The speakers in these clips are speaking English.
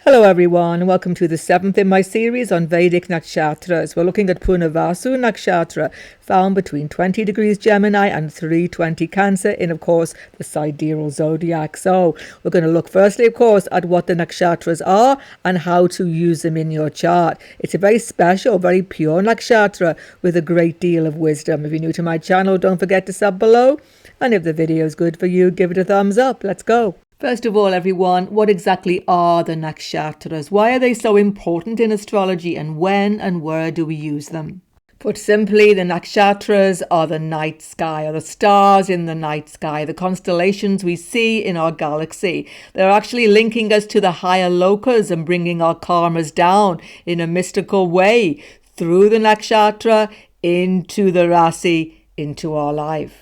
Hello everyone, and welcome to the 7th in my series on Vedic Nakshatras. We're looking at Punarvasu Nakshatra, found between 20 degrees Gemini and 320 Cancer in, of course, the sidereal zodiac. So we're going to look firstly, of course, at what the Nakshatras are and how to use them in your chart. It's a very special, very pure Nakshatra with a great deal of wisdom. If you're new to my channel, don't forget to sub below. And if the video is good for you, give it a thumbs up. Let's go. First of all, everyone, what exactly are the Nakshatras? Why are they so important in astrology, and when and where do we use them? Put simply, the Nakshatras are the night sky, or the stars in the night sky, the constellations we see in our galaxy. They're actually linking us to the higher lokas and bringing our karmas down in a mystical way through the Nakshatra into the Rasi, into our life.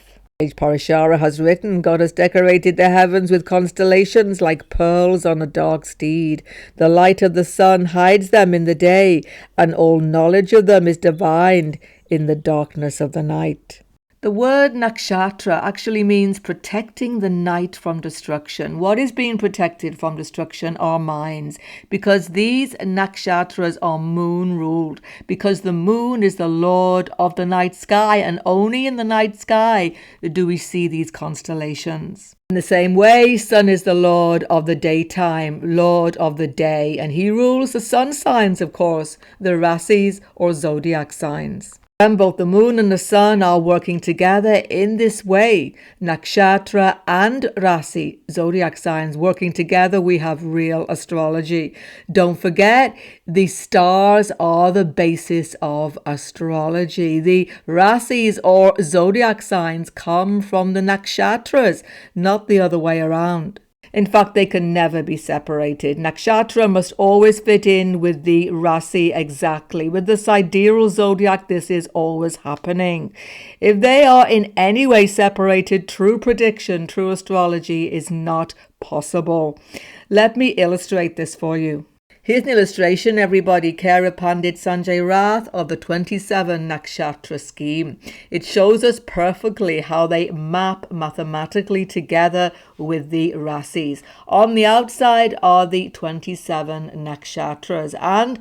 Parashara has written, God has decorated the heavens with constellations like pearls on a dark steed. The light of the sun hides them in the day, and all knowledge of them is divined in the darkness of the night. The word nakshatra actually means protecting the night from destruction. What is being protected from destruction? Our minds. Because these nakshatras are moon ruled. Because the moon is the lord of the night sky, and only in the night sky do we see these constellations. In the same way, sun is the lord of the daytime, lord of the day, and he rules the sun signs, of course, the rasis or zodiac signs. And both the moon and the sun are working together in this way. Nakshatra and Rasi, zodiac signs, working together, we have real astrology. Don't forget, the stars are the basis of astrology. The Rasis or zodiac signs come from the Nakshatras, not the other way around. In fact, they can never be separated. Nakshatra must always fit in with the Rasi exactly. With the sidereal zodiac, this is always happening. If they are in any way separated, true prediction, true astrology is not possible. Let me illustrate this for you. Here's an illustration, everybody. Kara Pandit Sanjay Rath of the 27 Nakshatra scheme. It shows us perfectly how they map mathematically together with the Rasis. On the outside are the 27 Nakshatras, and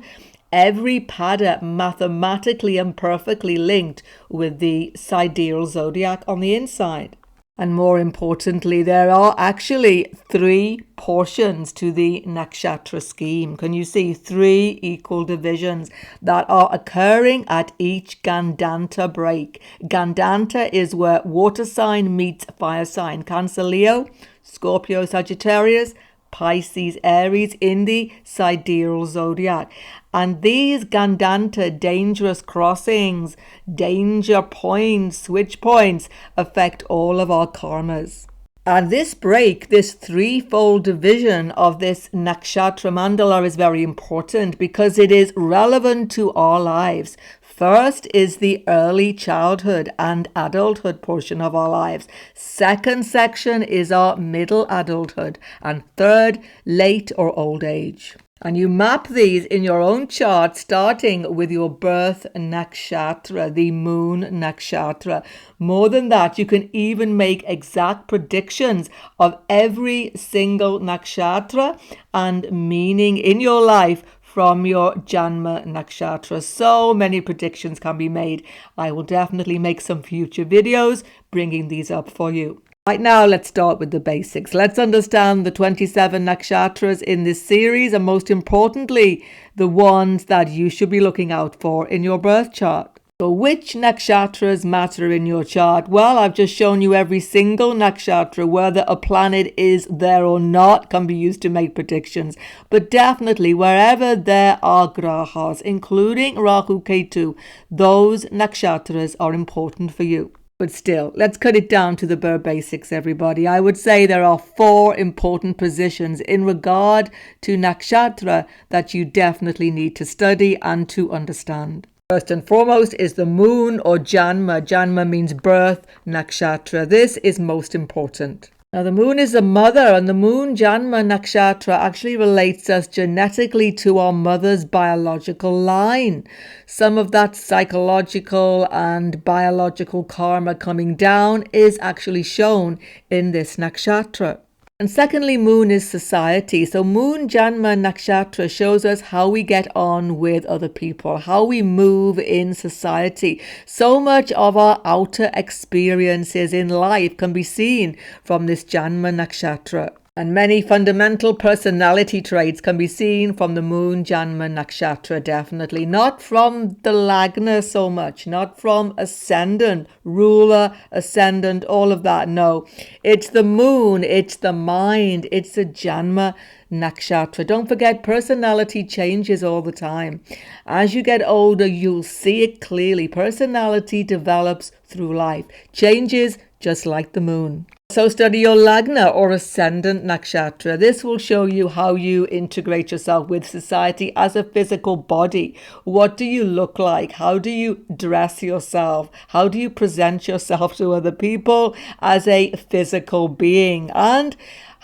every pada mathematically and perfectly linked with the sidereal zodiac on the inside. And more importantly, there are actually 3 portions to the nakshatra scheme. Can you see 3 equal divisions that are occurring at each Gandanta break? Gandanta is where water sign meets fire sign. Cancer, Leo, Scorpio, Sagittarius, Pisces, Aries in the sidereal zodiac. And these Gandanta dangerous crossings, danger points, switch points, affect all of our karmas. And this break, this threefold division of this nakshatra mandala is very important because it is relevant to our lives. First is the early childhood and adulthood portion of our lives. Second section is our middle adulthood. And third, late or old age. And you map these in your own chart, starting with your birth nakshatra, the moon nakshatra. More than that, you can even make exact predictions of every single nakshatra and meaning in your life from your Janma nakshatra. So many predictions can be made. I will definitely make some future videos bringing these up for you. Right now, let's start with the basics. Let's understand the 27 nakshatras in this series, and most importantly, the ones that you should be looking out for in your birth chart. So which nakshatras matter in your chart? Well, I've just shown you every single nakshatra, whether a planet is there or not can be used to make predictions. But definitely wherever there are grahas, including Rahu Ketu, those nakshatras are important for you. But still, let's cut it down to the bare basics, everybody. I would say there are 4 important positions in regard to nakshatra that you definitely need to study and to understand. First and foremost is the moon or Janma. Janma means birth nakshatra. This is most important. Now, the moon is the mother, and the moon Janma Nakshatra actually relates us genetically to our mother's biological line. Some of that psychological and biological karma coming down is actually shown in this nakshatra. And secondly, moon is society. So moon Janma Nakshatra shows us how we get on with other people, how we move in society. So much of our outer experiences in life can be seen from this Janma Nakshatra. And many fundamental personality traits can be seen from the moon Janma Nakshatra, definitely. Not from the Lagna so much, not from ascendant, ruler, ascendant, all of that. No, it's the moon, it's the mind, it's the Janma Nakshatra. Don't forget, personality changes all the time. As you get older, you'll see it clearly. Personality develops through life, changes just like the moon. So study your Lagna or Ascendant Nakshatra. This will show you how you integrate yourself with society as a physical body. What do you look like? How do you dress yourself? How do you present yourself to other people as a physical being? And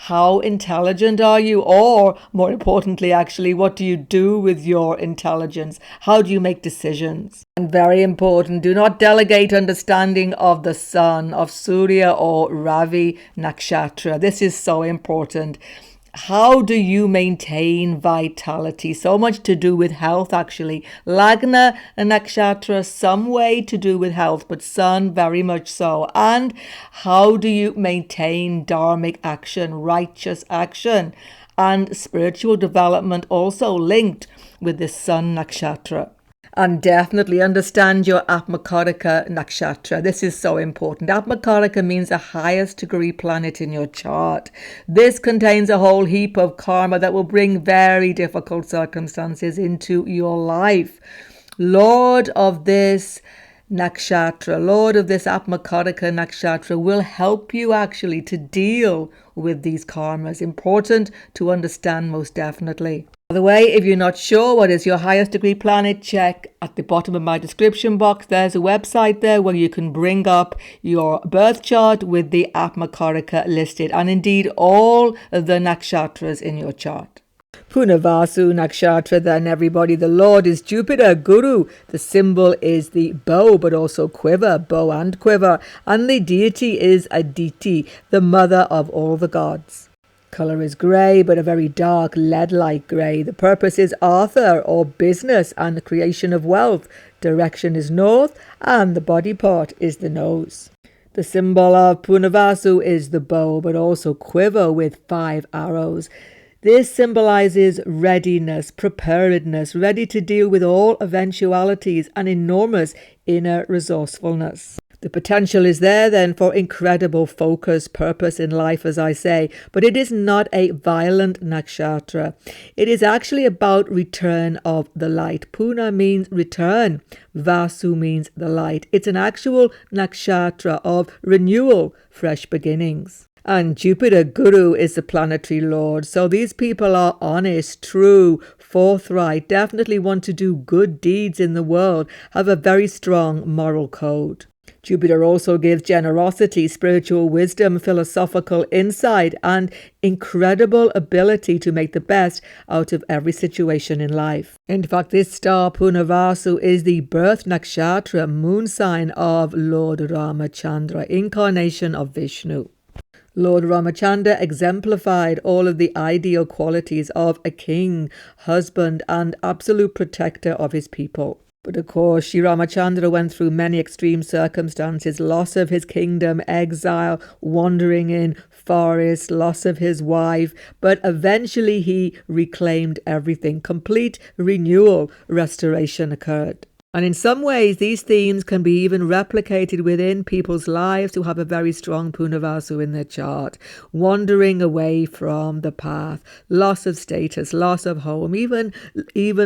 how intelligent are you? Or more importantly, actually, what do you do with your intelligence? How do you make decisions? And very important, do not delegate understanding of the sun, of Surya or Ravi Nakshatra. This is so important. How do you maintain vitality? So much to do with health, actually. Lagna and Nakshatra, some way to do with health, but sun very much so. And how do you maintain dharmic action, righteous action, and spiritual development also linked with this sun nakshatra? And definitely understand your Atmakarika Nakshatra. This is so important. Atmakarika means the highest degree planet in your chart. This contains a whole heap of karma that will bring very difficult circumstances into your life. Lord of this Nakshatra, Lord of this Atmakarika Nakshatra will help you actually to deal with these karmas. Important to understand, most definitely. By the way, if you're not sure what is your highest degree planet, check at the bottom of my description box. There's a website there where you can bring up your birth chart with the Atmakarika listed, and indeed all of the nakshatras in your chart. Punarvasu Nakshatra, then, everybody. The Lord is Jupiter, Guru. The symbol is the bow, but also quiver, bow and quiver. And the deity is Aditi, the mother of all the gods. Colour is grey, but a very dark lead-like grey. The purpose is Arthur, or business, and the creation of wealth. Direction is north, and the body part is the nose. The symbol of Punarvasu is the bow, but also quiver with 5 arrows. This symbolizes readiness, preparedness, ready to deal with all eventualities, and enormous inner resourcefulness. The potential is there then for incredible focus, purpose in life, as I say, but it is not a violent nakshatra. It is actually about return of the light. Puna means return. Vasu means the light. It's an actual nakshatra of renewal, fresh beginnings. And Jupiter, Guru, is the planetary lord. So these people are honest, true, forthright, definitely want to do good deeds in the world, have a very strong moral code. Jupiter also gives generosity, spiritual wisdom, philosophical insight, and incredible ability to make the best out of every situation in life. In fact, this star Punarvasu is the birth nakshatra, moon sign of Lord Ramachandra, incarnation of Vishnu. Lord Ramachandra exemplified all of the ideal qualities of a king, husband, and absolute protector of his people. But of course, Sri Ramachandra went through many extreme circumstances, loss of his kingdom, exile, wandering in forests, loss of his wife, but eventually he reclaimed everything. Complete renewal, restoration occurred. And in some ways, these themes can be even replicated within people's lives who have a very strong Punarvasu in their chart. Wandering away from the path, loss of status, loss of home, even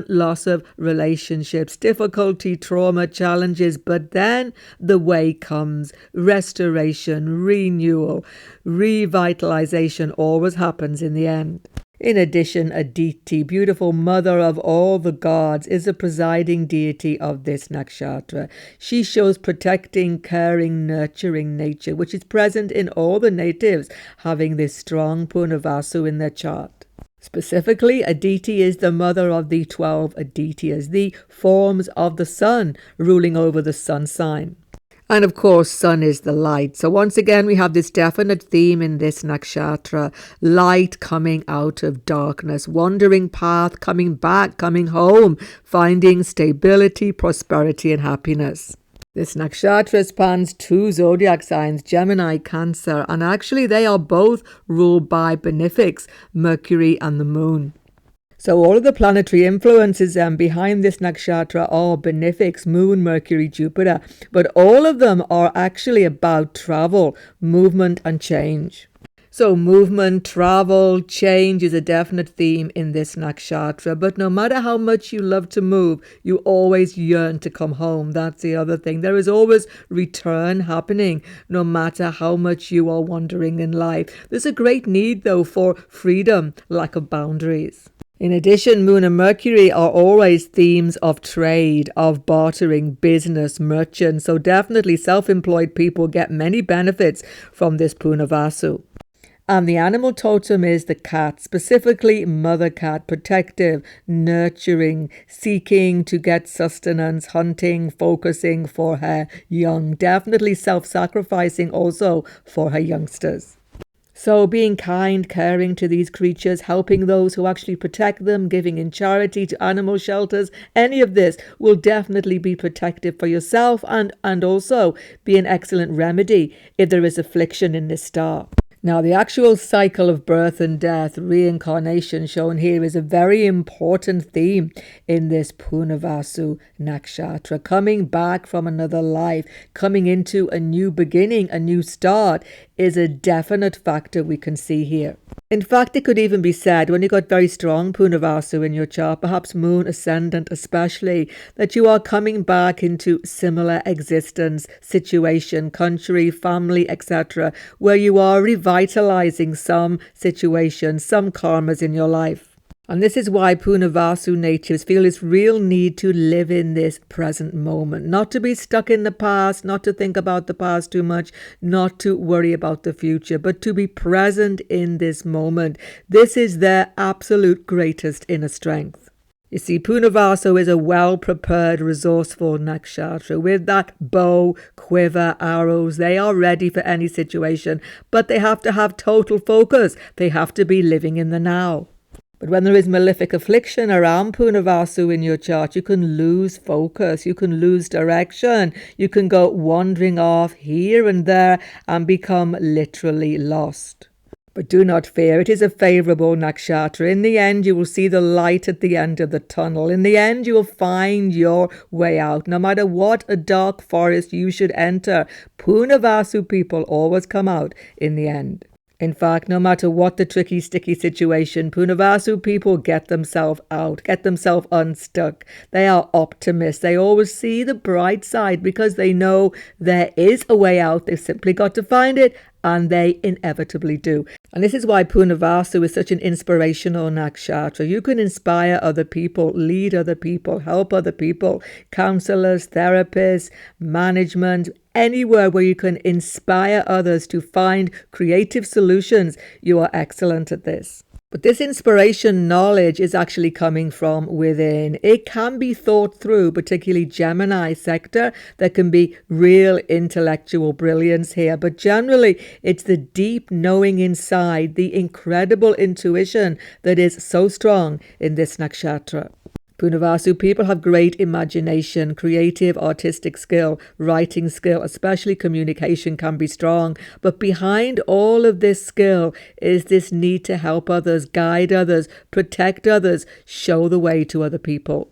loss of relationships, difficulty, trauma, challenges. But then the way comes. Restoration, renewal, revitalization always happens in the end. In addition, Aditi, beautiful mother of all the gods, is the presiding deity of this nakshatra. She shows protecting, caring, nurturing nature, which is present in all the natives having this strong Punarvasu in their chart. Specifically, Aditi is the mother of the 12 Adityas, the forms of the sun, ruling over the sun sign. And of course, sun is the light. So once again, we have this definite theme in this nakshatra: light coming out of darkness, wandering path, coming back, coming home, finding stability, prosperity, and happiness. This nakshatra spans 2 zodiac signs, Gemini, Cancer, and actually they are both ruled by benefics, Mercury and the moon. So all of the planetary influences behind this nakshatra are benefics, moon, Mercury, Jupiter, but all of them are actually about travel, movement and change. So movement, travel, change is a definite theme in this nakshatra. But no matter how much you love to move, you always yearn to come home. That's the other thing. There is always return happening, no matter how much you are wandering in life. There's a great need, though, for freedom, lack of boundaries. In addition, Moon and Mercury are always themes of trade, of bartering, business, merchant. So definitely self-employed people get many benefits from this Punarvasu. And the animal totem is the cat, specifically mother cat, protective, nurturing, seeking to get sustenance, hunting, focusing for her young, definitely self-sacrificing also for her youngsters. So being kind, caring to these creatures, helping those who actually protect them, giving in charity to animal shelters, any of this will definitely be protective for yourself and also be an excellent remedy if there is affliction in this star. Now, the actual cycle of birth and death, reincarnation shown here, is a very important theme in this Punarvasu Nakshatra. Coming back from another life, coming into a new beginning, a new start, is a definite factor we can see here. In fact, it could even be said, when you got very strong Punarvasu in your chart, perhaps moon ascendant especially, that you are coming back into similar existence, situation, country, family, etc., where you are revitalizing some situations, some karmas in your life. And this is why Punarvasu natives feel this real need to live in this present moment, not to be stuck in the past, not to think about the past too much, not to worry about the future, but to be present in this moment. This is their absolute greatest inner strength. You see, Punarvasu is a well-prepared, resourceful nakshatra. With that bow, quiver, arrows, they are ready for any situation, but they have to have total focus. They have to be living in the now. But when there is malefic affliction around Punarvasu in your chart, you can lose focus, you can lose direction, you can go wandering off here and there and become literally lost. But do not fear, it is a favourable nakshatra. In the end, you will see the light at the end of the tunnel. In the end, you will find your way out. No matter what a dark forest you should enter, Punarvasu people always come out in the end. In fact, no matter what the tricky, sticky situation, Punarvasu people get themselves out, get themselves unstuck. They are optimists. They always see the bright side because they know there is a way out. They've simply got to find it, and they inevitably do. And this is why Punarvasu is such an inspirational nakshatra. You can inspire other people, lead other people, help other people, counselors, therapists, management, anywhere where you can inspire others to find creative solutions. You are excellent at this. But this inspiration knowledge is actually coming from within. It can be thought through, particularly Gemini sector. There can be real intellectual brilliance here. But generally, it's the deep knowing inside, the incredible intuition that is so strong in this nakshatra. Punarvasu people have great imagination, creative, artistic skill, writing skill, especially communication can be strong. But behind all of this skill is this need to help others, guide others, protect others, show the way to other people.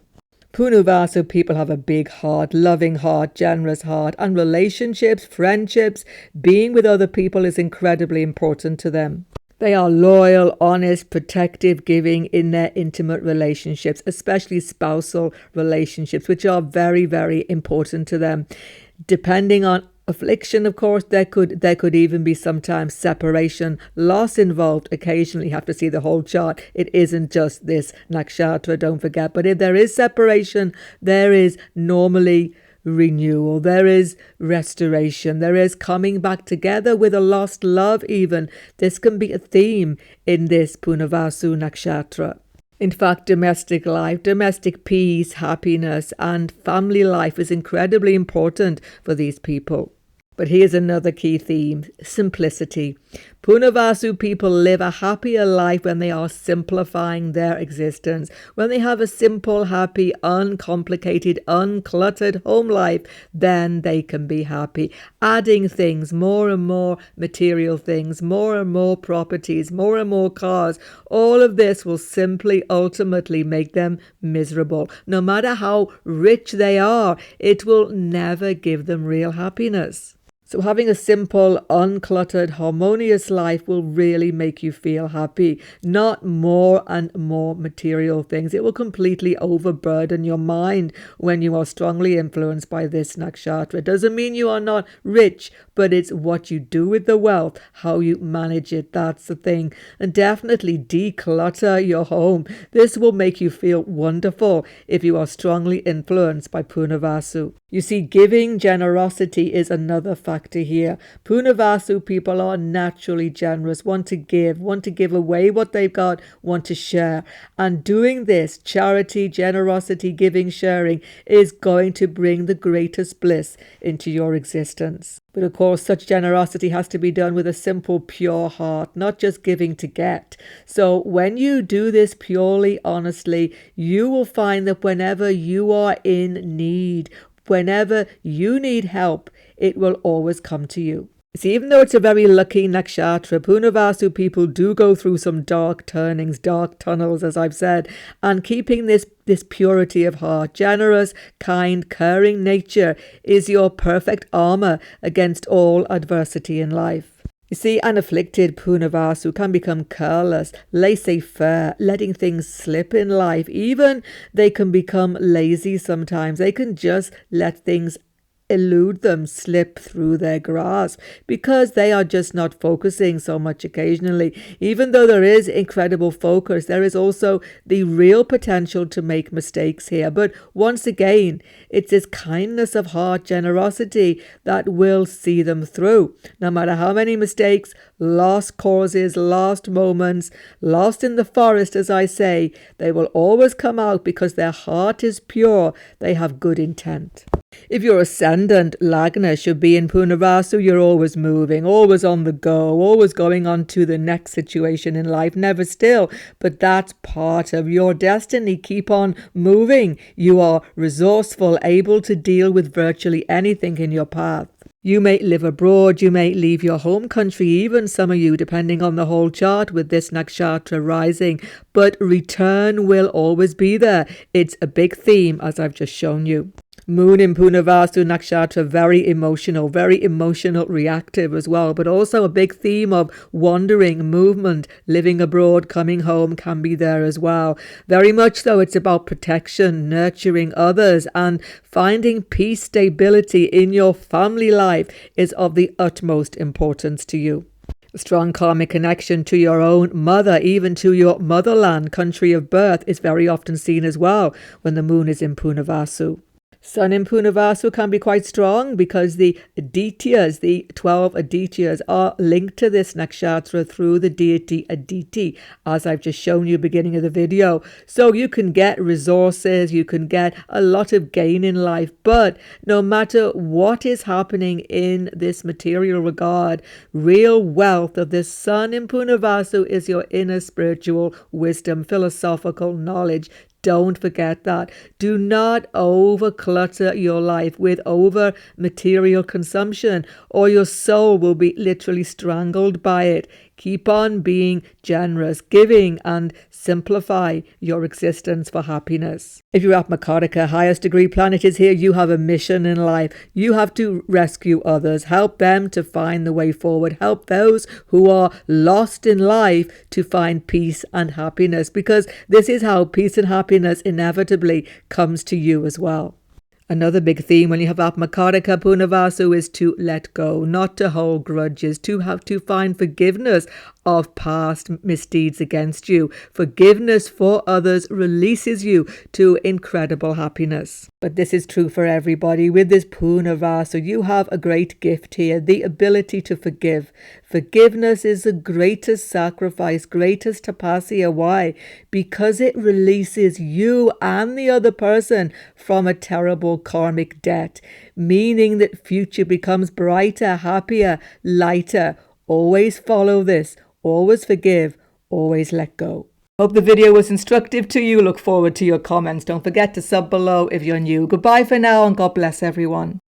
Punarvasu people have a big heart, loving heart, generous heart, and relationships, friendships, being with other people is incredibly important to them. They are loyal, honest, protective, giving in their intimate relationships, especially spousal relationships, which are very, very important to them. Depending on affliction, of course, there could even be sometimes separation, loss involved. Occasionally you have to see the whole chart. It isn't just this nakshatra, don't forget. But if there is separation, there is normally renewal, there is restoration, there is coming back together with a lost love even. This can be a theme in this Punarvasu Nakshatra. In fact, domestic life, domestic peace, happiness, and family life is incredibly important for these people. But here's another key theme: simplicity. Punarvasu people live a happier life when they are simplifying their existence. When they have a simple, happy, uncomplicated, uncluttered home life, then they can be happy. Adding things, more and more material things, more and more properties, more and more cars, all of this will simply ultimately make them miserable. No matter how rich they are, it will never give them real happiness. So having a simple, uncluttered, harmonious life will really make you feel happy, not more and more material things. It will completely overburden your mind when you are strongly influenced by this nakshatra. It doesn't mean you are not rich, but it's what you do with the wealth, how you manage it. That's the thing. And definitely declutter your home. This will make you feel wonderful if you are strongly influenced by Punarvasu. You see, giving, generosity is another factor here. Punarvasu people are naturally generous, want to give away what they've got, want to share. And doing this, charity, generosity, giving, sharing, is going to bring the greatest bliss into your existence. But of course, such generosity has to be done with a simple, pure heart, not just giving to get. So when you do this purely, honestly, you will find that whenever you are in need, whenever you need help, it will always come to you. See, even though it's a very lucky nakshatra, Punarvasu people do go through some dark turnings, dark tunnels, as I've said, and keeping this purity of heart, generous, kind, caring nature is your perfect armor against all adversity in life. You see, an afflicted Punarvasu can become careless, laissez-faire, letting things slip in life. Even they can become lazy sometimes. They can just let things elude them, slip through their grasp, because they are just not focusing so much occasionally. Even though there is incredible focus, there is also the real potential to make mistakes here. But once again, it's this kindness of heart, generosity that will see them through. No matter how many mistakes, lost causes, lost moments, lost in the forest, as I say, they will always come out because their heart is pure. They have good intent. If your ascendant Lagna should be in Punarvasu, you're always moving, always on the go, always going on to the next situation in life, never still. But that's part of your destiny. Keep on moving. You are resourceful, able to deal with virtually anything in your path. You may live abroad, you may leave your home country, even some of you, depending on the whole chart with this nakshatra rising, but return will always be there. It's a big theme, as I've just shown you. Moon in Punarvasu Nakshatra, very emotional, reactive as well, but also a big theme of wandering, movement, living abroad, coming home can be there as well. Very much so, it's about protection, nurturing others, and finding peace, stability in your family life is of the utmost importance to you. A strong karmic connection to your own mother, even to your motherland, country of birth, is very often seen as well when the moon is in Punarvasu. Sun in Punarvasu can be quite strong because the Adityas, the 12 Adityas, are linked to this nakshatra through the deity Aditi, as I've just shown you beginning of the video. So you can get resources, you can get a lot of gain in life, but no matter what is happening in this material regard, real wealth of this sun in Punarvasu is your inner spiritual wisdom, philosophical knowledge. Don't forget that. Do not overclutter your life with over material consumption, or your soul will be literally strangled by it. Keep on being generous, giving, and simplify your existence for happiness. If you're at Makaraka, highest degree planet is here. You have a mission in life. You have to rescue others, help them to find the way forward, help those who are lost in life to find peace and happiness, because this is how peace and happiness inevitably comes to you as well. Another big theme when you have Atmakarika Punarvasu is to let go, not to hold grudges, to have to find forgiveness of past misdeeds against you. Forgiveness for others releases you to incredible happiness. But this is true for everybody. With this Punarvasu, you have a great gift here, the ability to forgive. Forgiveness is the greatest sacrifice, greatest tapasya. Why? Because it releases you and the other person from a terrible karmic debt, meaning that future becomes brighter, happier, lighter. Always follow this. Always forgive. Always let go. Hope the video was instructive to you. Look forward to your comments. Don't forget to sub below if you're new. Goodbye for now and God bless everyone.